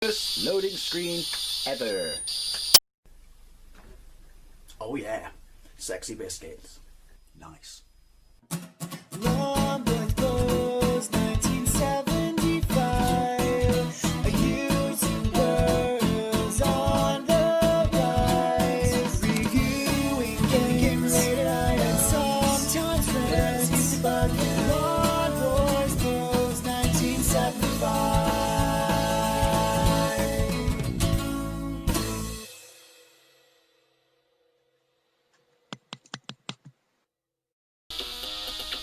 First loading screen ever. Oh yeah, sexy biscuits. Nice. Number goes 1975. A YouTuber's on the rise. Reviewing games late at night and sometimes friends used to bug him. Lord Wars goes 1975.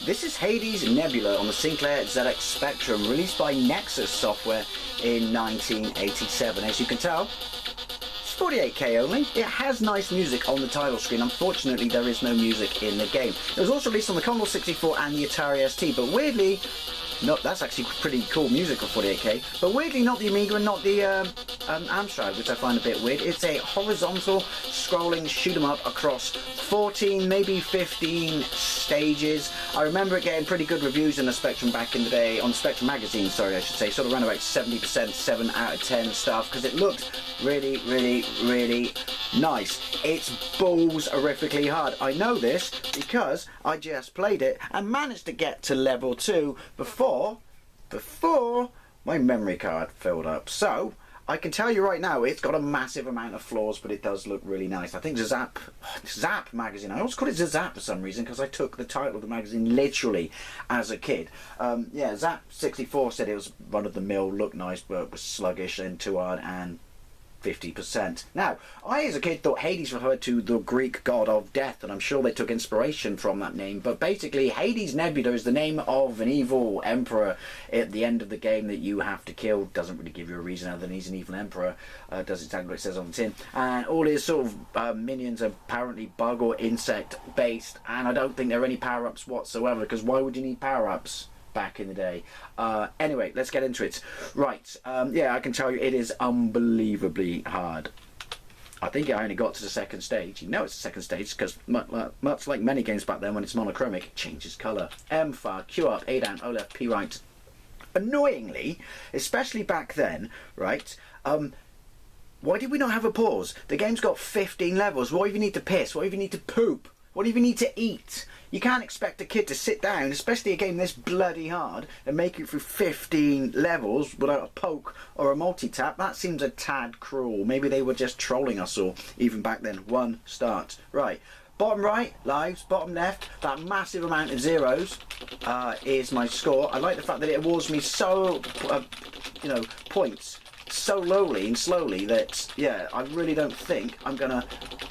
This is Hades Nebula on the Sinclair ZX Spectrum, released by Nexus Software in 1987. As you can tell, it's 48K only. It has nice music on the title screen. Unfortunately, there is no music in the game. It was also released on the Commodore 64 and the Atari ST, but weirdly, no, that's actually pretty cool music for 48K, but weirdly not the Amiga and not the Amstrad, which I find a bit weird. It's a horizontal scrolling shoot 'em up across 14, maybe 15 stages. I remember it getting pretty good reviews in the Spectrum back in the day, on Spectrum magazine, sorry I should say, sort of around about 70%, 7 out of 10 stuff, because it looked really, really, really nice. It's balls horrifically hard. I know this because I just played it and managed to get to level 2 before my memory card filled up. So I can tell you right now, it's got a massive amount of flaws, but it does look really nice. I think Zap magazine, I always call it Zap for some reason, because I took the title of the magazine literally as a kid. Yeah, Zap 64 said it was run-of-the-mill, looked nice, but was sluggish and too hard and 50%. Now, I as a kid thought Hades referred to the Greek god of death, and I'm sure they took inspiration from that name, but basically Hades Nebula is the name of an evil emperor at the end of the game that you have to kill. Doesn't really give you a reason other than he's an evil emperor. Does exactly what it says on the tin. And all his sort of minions are apparently bug or insect based, and I don't think there are any power-ups whatsoever, because why would you need power-ups back in the day? Anyway, let's get into it. Right, yeah, I can tell you it is unbelievably hard. I think I only got to the second stage. You know it's the second stage because much like many games back then when it's monochromic, it changes colour. M far, Q up, A down, O left, P right. Annoyingly, especially back then, right, why did we not have a pause? The game's got 15 levels. What if you need to piss? What if you need to poop? What if you need to eat? You can't expect a kid to sit down, especially a game this bloody hard, and make it through 15 levels without a poke or a multi-tap. That seems a tad cruel. Maybe they were just trolling us all, even back then. One start. Right. Bottom right, lives. Bottom left, that massive amount of zeros is my score. I like the fact that it awards me so, you know, points so lowly and slowly that, yeah, I really don't think I'm going to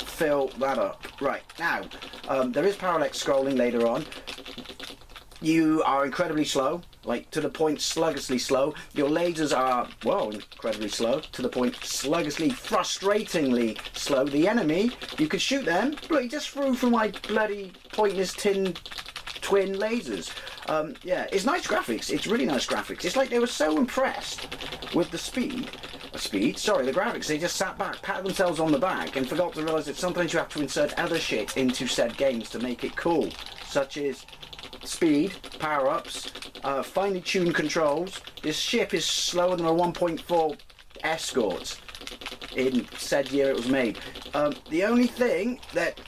fill that up. Right, now, there is parallax scrolling later on. You are incredibly slow, like to the point sluggishly slow. Your lasers are, well, incredibly slow, to the point sluggishly, frustratingly slow. The enemy, you could shoot them, but he just threw from my bloody pointless tin twin lasers. Yeah, it's nice graphics. It's really nice graphics. It's like they were so impressed with the the graphics. They just sat back, patted themselves on the back, and forgot to realise that sometimes you have to insert other shit into said games to make it cool, such as speed, power-ups, finely tuned controls. This ship is slower than a 1.4 Escort in said year it was made. The only thing that,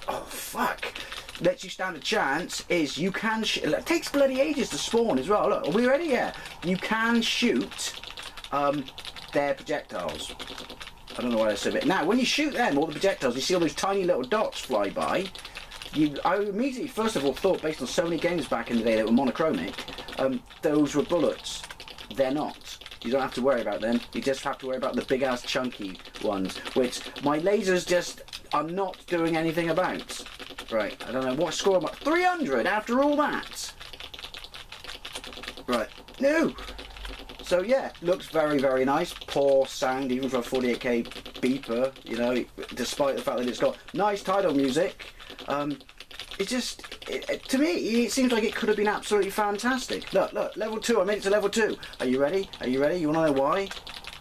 oh fuck, lets you stand a chance is you can it takes bloody ages to spawn as well. Look, are we ready? Yeah. You can shoot their projectiles. I don't know why I said it. Now, when you shoot them, all the projectiles, you see all those tiny little dots fly by. I immediately, first of all, thought, based on so many games back in the day that were monochromic, those were bullets. They're not. You don't have to worry about them. You just have to worry about the big-ass chunky ones, which my lasers just are not doing anything about. Right, I don't know what score am I... 300 after all that! Right, no! So yeah, looks very, very nice. Poor sound, even for a 48K beeper, you know, despite the fact that it's got nice title music. It just, to me, it seems like it could have been absolutely fantastic. Look, look, level 2, I made it to level 2. Are you ready? Are you ready? You want to know why?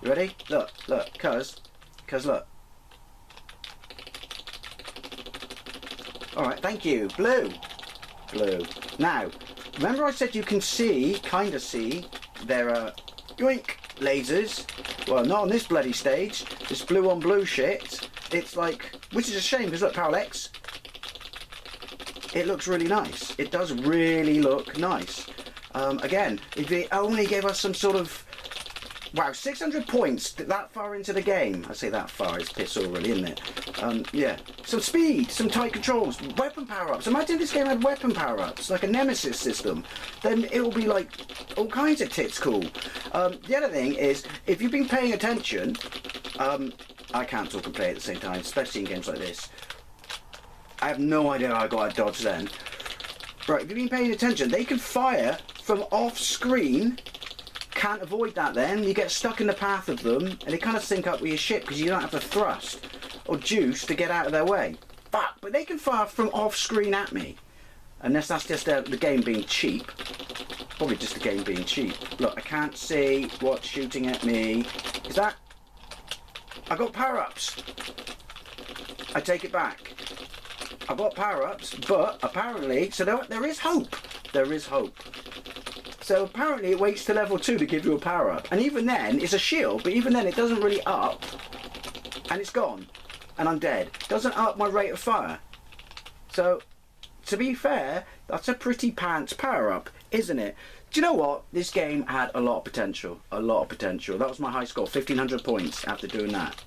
You ready? Look, look, cuz look. Alright, thank you. Blue. Blue. Now, remember I said you can see, kind of see, there are yoink lasers. Well, not on this bloody stage. This blue on blue shit. It's like, which is a shame because look, Parallax. It looks really nice. It does really look nice. Again, if they only gave us some sort of... Wow, 600 points that far into the game. I say that far, it's piss all really, isn't it? Yeah. Some speed, some tight controls, weapon power-ups. Imagine this game had weapon power-ups, like a Nemesis system. Then it will be like all kinds of tits cool. The other thing is, if you've been paying attention... I can't talk and play at the same time, especially in games like this. I have no idea how I got a dodge then. Right, if you've been paying attention, they can fire from off-screen. Can't avoid that then. You get stuck in the path of them, and they kind of sync up with your ship because you don't have to thrust or juice to get out of their way. Fuck, but they can fire from off-screen at me. Unless that's just the game being cheap. Probably just the game being cheap. Look, I can't see what's shooting at me. Is that... I got power-ups. I take it back. I got power-ups, but apparently... So there is hope. There is hope. So apparently it waits to level 2 to give you a power-up. And even then, it's a shield, but even then it doesn't really up. And it's gone. And I'm dead. Doesn't up my rate of fire. So, to be fair, that's a pretty pants power-up, isn't it? Do you know what? This game had a lot of potential. A lot of potential. That was my high score, 1,500 points after doing that.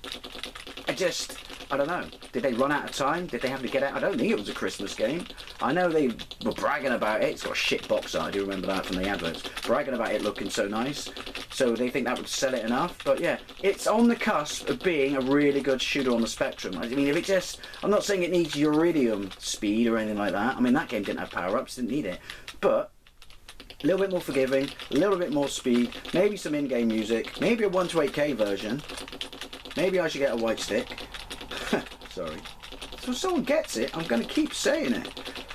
I don't know. Did they run out of time? Did they have to get out? I don't think it was a Christmas game. I know they were bragging about it. It's got a shit box art. I do remember that from the adverts. Bragging about it looking so nice. So they think that would sell it enough. But yeah, it's on the cusp of being a really good shooter on the Spectrum. I mean, if it just... I'm not saying it needs Uridium speed or anything like that. I mean, that game didn't have power-ups. Didn't need it. But... a little bit more forgiving, a little bit more speed, maybe some in-game music, maybe a 128K version. Maybe I should get a white stick. Sorry. So if someone gets it, I'm going to keep saying it.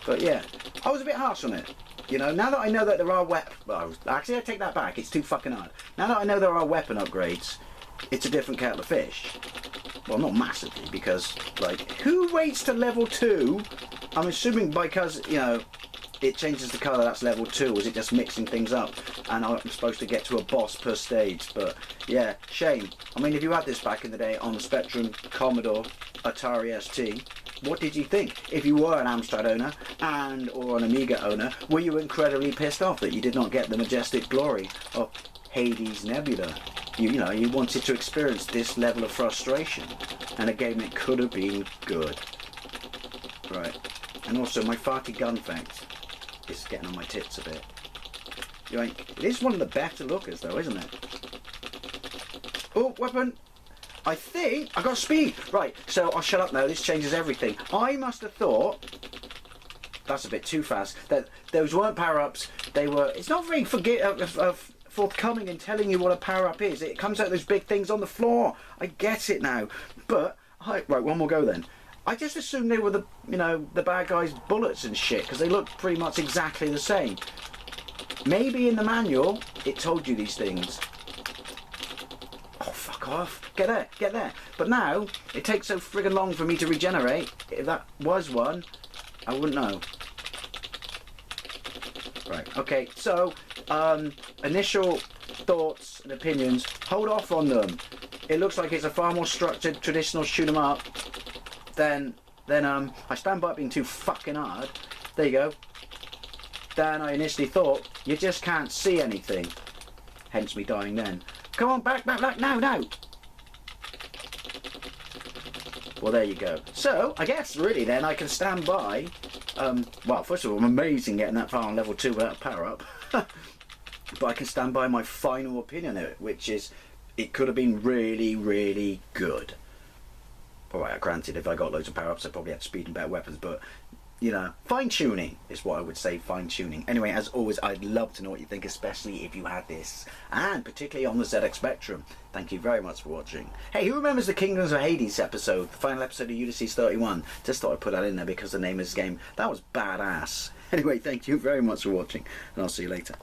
But yeah, I was a bit harsh on it. You know, now that I know that there are actually, I take that back. It's too fucking hard. Now that I know there are weapon upgrades, it's a different kettle of fish. Well, not massively, because, like, who waits to level 2? I'm assuming because, you know... it changes the colour, that's level 2, or is it just mixing things up? And I'm supposed to get to a boss per stage, but yeah, shame. I mean, if you had this back in the day on the Spectrum, Commodore, Atari ST, what did you think? If you were an Amstrad owner or an Amiga owner, were you incredibly pissed off that you did not get the majestic glory of Hades Nebula? You know, you wanted to experience this level of frustration, and a game that could have been good. Right, and also my farty gun effect. It's getting on my tits a bit. It is one of the better lookers though, isn't it? Oh, weapon! I think I got speed! Right, so I'll shut up now, this changes everything. I must have thought, that's a bit too fast, that those weren't power-ups, they were, it's not very forthcoming in telling you what a power-up is. It comes out those big things on the floor. I get it now. But, right, one more go then. I just assumed they were the, you know, the bad guys' bullets and shit, because they look pretty much exactly the same. Maybe in the manual, it told you these things. Oh, fuck off. Get there, get there. But now, it takes so friggin' long for me to regenerate. If that was one, I wouldn't know. Right, okay, so, initial thoughts and opinions, hold off on them. It looks like it's a far more structured, traditional shoot 'em up. Then I stand by it being too fucking hard. There you go. Then I initially thought, you just can't see anything. Hence me dying then. Come on, back, now. Well, there you go. So, I guess, really, then, I can stand by. Well, first of all, I'm amazing getting that far on level 2 without a power-up. But I can stand by my final opinion of it, which is, it could have been really, really good. Alright, granted, if I got loads of power-ups, I probably had speed and better weapons, but, you know, fine-tuning is what I would say, fine-tuning. Anyway, as always, I'd love to know what you think, especially if you had this, and particularly on the ZX Spectrum. Thank you very much for watching. Hey, who remembers the Kingdoms of Hades episode, the final episode of Ulysses 31? Just thought I'd put that in there because the name of this game, that was badass. Anyway, thank you very much for watching, and I'll see you later.